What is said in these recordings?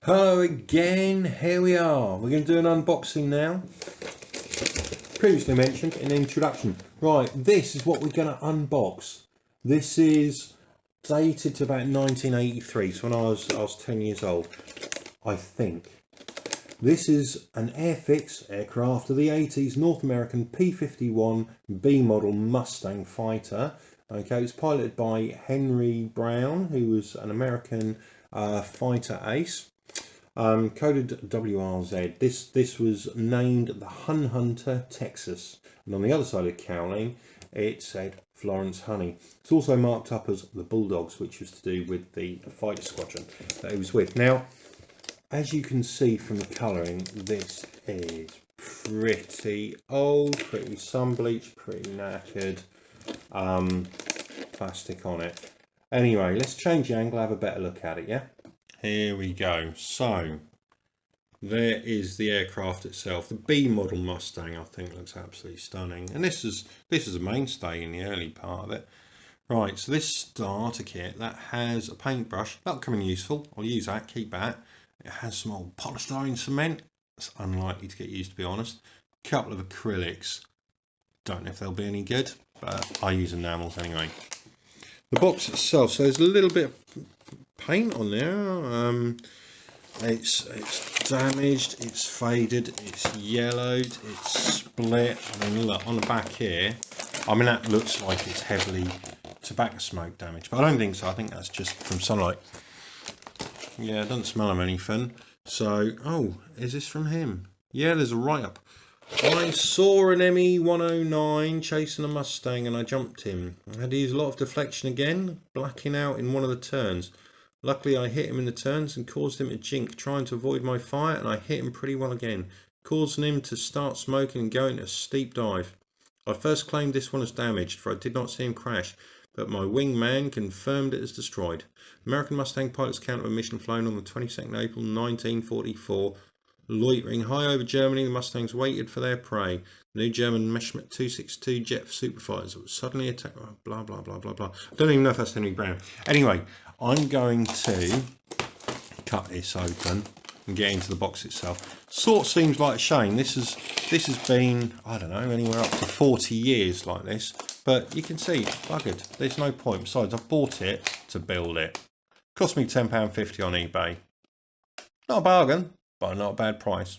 Hello again, here we are. We're going to do an unboxing now. Previously mentioned in the introduction. Right, this is what we're going to unbox. This is dated to about 1983, so when I was 10 years old, I think. This is an Airfix aircraft of the 80s, North American P51B model Mustang fighter. Okay, it's piloted by Henry Brown, who was an American fighter ace. Coded WRZ. This was named the Hun Hunter, Texas, and on the other side of the cowling it said Florence Honey. It's also marked up as the Bulldogs, which was to do with the fighter squadron that he was with. Now, as you can see from the colouring, this is pretty old, pretty sun bleached, pretty knackered. Plastic on it. Anyway, let's change the angle, have a better look at it, yeah? Here we go. So there is the aircraft itself. The B model Mustang, I think, looks absolutely stunning. And this is a mainstay in the early part of it. Right, so this starter kit that has a paintbrush, that'll come in useful. I'll use that, keep that. It has some old polystyrene cement. It's unlikely to get used, to be honest. A couple of acrylics. Don't know if they'll be any good, but I use enamels anyway. The box itself, so there's a little bit of paint on there. It's damaged, it's faded, it's yellowed, it's split. I mean, look on the back here. I mean, that looks like it's heavily tobacco smoke damage, but I don't think so. I think that's just from sunlight. Yeah, it doesn't smell of anything. So, oh, is this from him? Yeah, there's a write-up. I saw an ME-109 chasing a Mustang and I jumped him. I had to use a lot of deflection again, blacking out in one of the turns. Luckily I hit him in the turns and caused him to jink, trying to avoid my fire, and I hit him pretty well again, causing him to start smoking and go into a steep dive. I first claimed this one as damaged, for I did not see him crash, but my wingman confirmed it as destroyed. American Mustang pilot's account of a mission flown on the 22nd April 1944. Loitering high over Germany, the Mustangs waited for their prey. The new German Meshmet 262 jet superfighters that was suddenly attacked. Blah, blah, blah, blah, blah. I don't even know if that's Henry Brown. Anyway, I'm going to cut this open and get into the box itself. Sort of seems like a shame. This has been, I don't know, anywhere up to 40 years like this. But you can see, buggered. There's no point. Besides, I bought it to build it. Cost me £10.50 on eBay. Not a bargain, but not a bad price.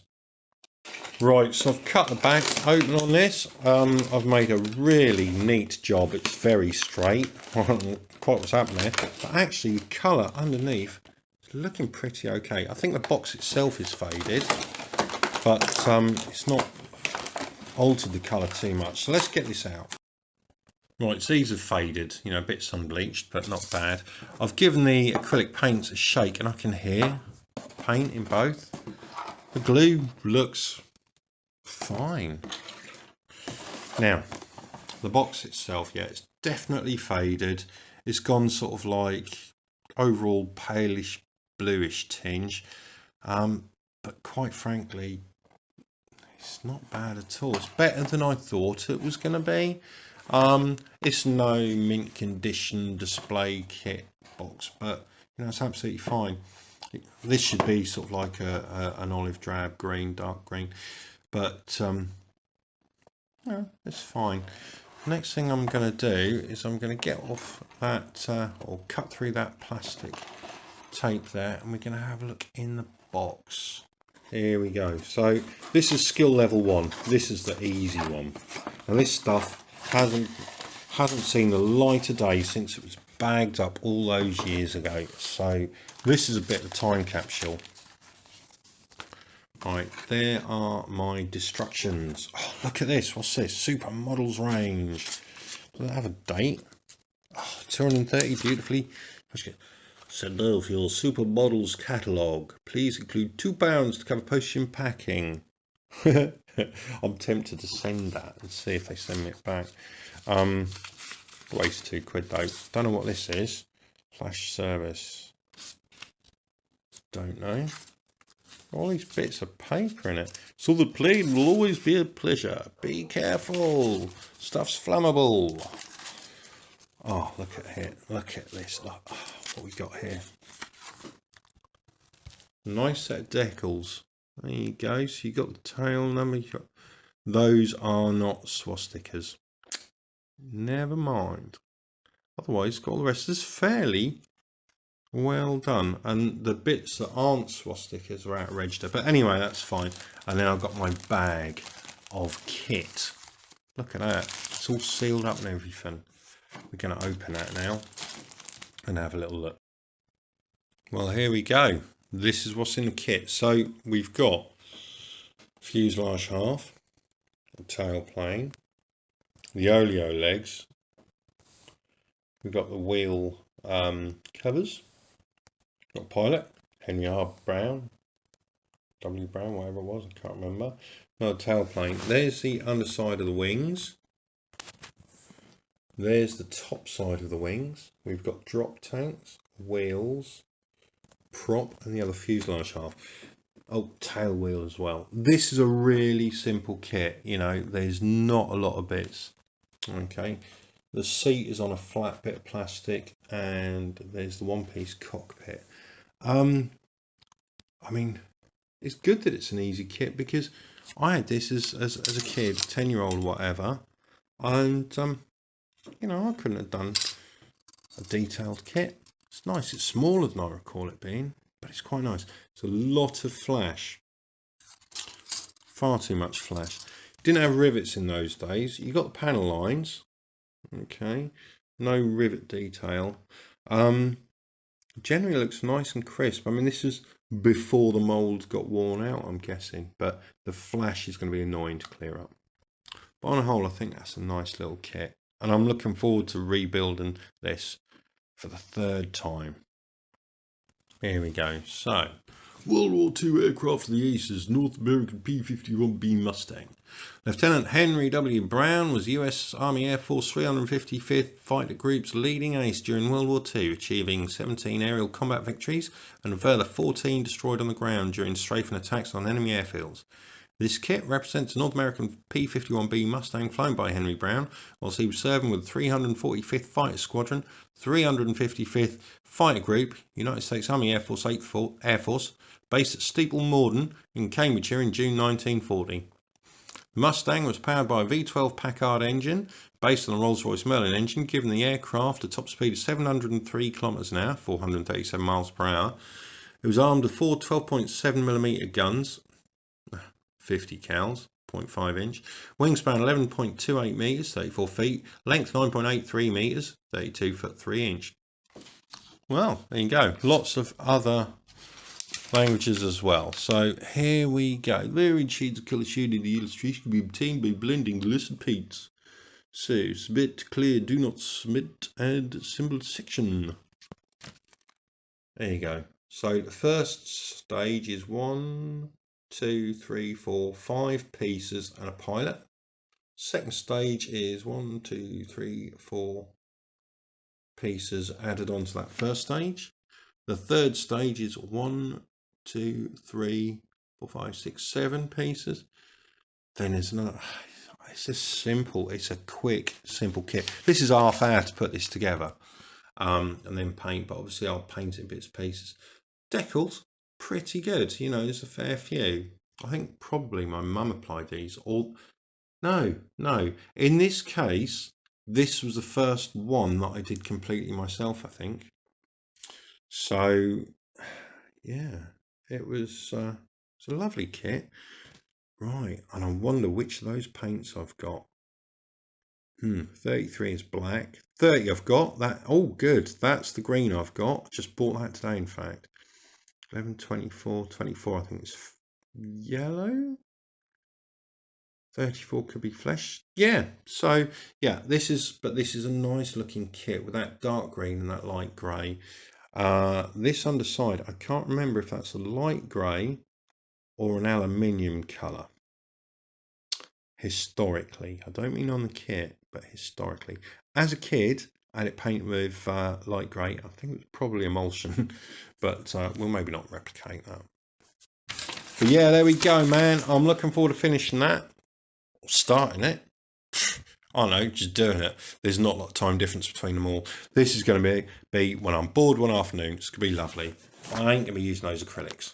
Right, so I've cut the back open on this. I've made a really neat job. It's very straight. I don't know quite what's happened there, but actually the colour underneath is looking pretty okay. I think the box itself is faded, but it's not altered the colour too much. So let's get this out. Right, so these have faded, you know, a bit sun bleached, but not bad. I've given the acrylic paints a shake and I can hear paint in both. The glue looks fine. Now, the box itself, yeah, it's definitely faded. It's gone sort of like overall palish bluish tinge, but quite frankly, it's not bad at all. It's better than I thought it was going to be. It's no mint condition display kit box, but you know, it's absolutely fine. This should be sort of like an olive drab green, dark green, but yeah, it's fine. Next thing I'm going to do is I'm going to get off that or cut through that plastic tape there, and we're going to have a look in the box. Here we go. So this is skill level 1. This is the easy one. Now this stuff hasn't seen the light of day since it was bagged up all those years ago. So this is a bit of a time capsule. Right, there are my destructions. Oh, look at this. What's this? Supermodels range. Does it have a date? Oh, 230 beautifully. Send off your Supermodels catalogue. Please include £2 to cover postage and packing. I'm tempted to send that and see if they send me it back. Waste £2 though. Don't know what this is. Flash service. Don't know. All these bits of paper in it. So the plane will always be a pleasure. Be careful. Stuff's flammable. Oh, look at it. Look at this. Look what we got here. Nice set of decals. There you go. So you got the tail number. Those are not swastikas. Never mind. Otherwise, got all the rest of this fairly well done. And the bits that aren't swastikas are out of register. But anyway, that's fine. And then I've got my bag of kit. Look at that. It's all sealed up and everything. We're going to open that now and have a little look. Well, here we go. This is what's in the kit. So we've got fuselage half, the tail plane, the oleo legs. We've got the wheel covers. Got pilot, Henry R. Brown, W. Brown, whatever it was, I can't remember. No, tail plane. There's the underside of the wings. There's the top side of the wings. We've got drop tanks, wheels, prop, and the other fuselage half. Oh, tail wheel as well. This is a really simple kit. You know, there's not a lot of bits. Okay. The seat is on a flat bit of plastic, and there's the one-piece cockpit. I mean, it's good that it's an easy kit, because I had this as a kid, 10-year-old, whatever, and you know, I couldn't have done a detailed kit. It's nice. It's smaller than I recall it being, but it's quite nice. It's a lot of flash. Far too much flash. Didn't have rivets in those days. You got the panel lines. Okay. No rivet detail. Generally looks nice and crisp. I mean, this is before the moulds got worn out, I'm guessing, but the flash is going to be annoying to clear up. But on a whole, I think that's a nice little kit. And I'm looking forward to rebuilding this for the 3rd time. Here we go. So, World War II aircraft of the Aces, North American P51B Mustang. Lieutenant Henry W. Brown was US Army Air Force 355th Fighter Group's leading ace during World War II, achieving 17 aerial combat victories and a further 14 destroyed on the ground during strafing attacks on enemy airfields. This kit represents a North American P51B Mustang flown by Henry Brown whilst he was serving with the 345th Fighter Squadron, 355th Fighter Group, United States Army Air Force 8th Air Force, based at Steeple Morden in Cambridgeshire in June 1940. The Mustang was powered by a V12 Packard engine based on a Rolls-Royce Merlin engine, giving the aircraft a top speed of 703 km an hour, 437 miles per hour. It was armed with 4 12.7mm guns, 50 cals, 0.5 inch, wingspan 11.28 metres, 34 feet, length 9.83 metres, 32 foot 3 inch. Well, there you go. Lots of other languages as well. So here we go. Varied shades of colour shaded in the illustration can be obtained by blending the listed paints. So submit, clear, do not submit, and symbol section. There you go. So the first stage is 1, 2, 3, 4, 5 pieces and a pilot. Second stage is 1, 2, 3, 4 pieces added onto that first stage. The third stage is 1, 2, 3, 4, 5, 6, 7 pieces. Then there's another. It's just simple. It's a quick, simple kit. This is half hour to put this together, and then paint. But obviously, I'll paint it in bits and pieces. Decals, pretty good. You know, there's a fair few. I think probably my mum applied these. Or no. In this case, this was the first one that I did completely myself, I think. So, yeah, it was a lovely kit. Right, and I wonder which of those paints I've got. 33 is black. 30 I've got. That. Oh, good. That's the green I've got. Just bought that today, in fact. 11, 24, 24 I think it's yellow. 34 could be flesh. Yeah, so yeah, this is a nice looking kit with that dark green and that light grey. This underside, I can't remember if that's a light grey or an aluminium colour. Historically, I don't mean on the kit, but historically. As a kid, I had it painted with light grey. I think it was probably emulsion, but we'll maybe not replicate that. But yeah, there we go, man. I'm looking forward to finishing that. Starting it. I don't know, just doing it. There's not a lot of time difference between them all. This is going to be when I'm bored one afternoon. It's going to be lovely. I ain't going to be using those acrylics.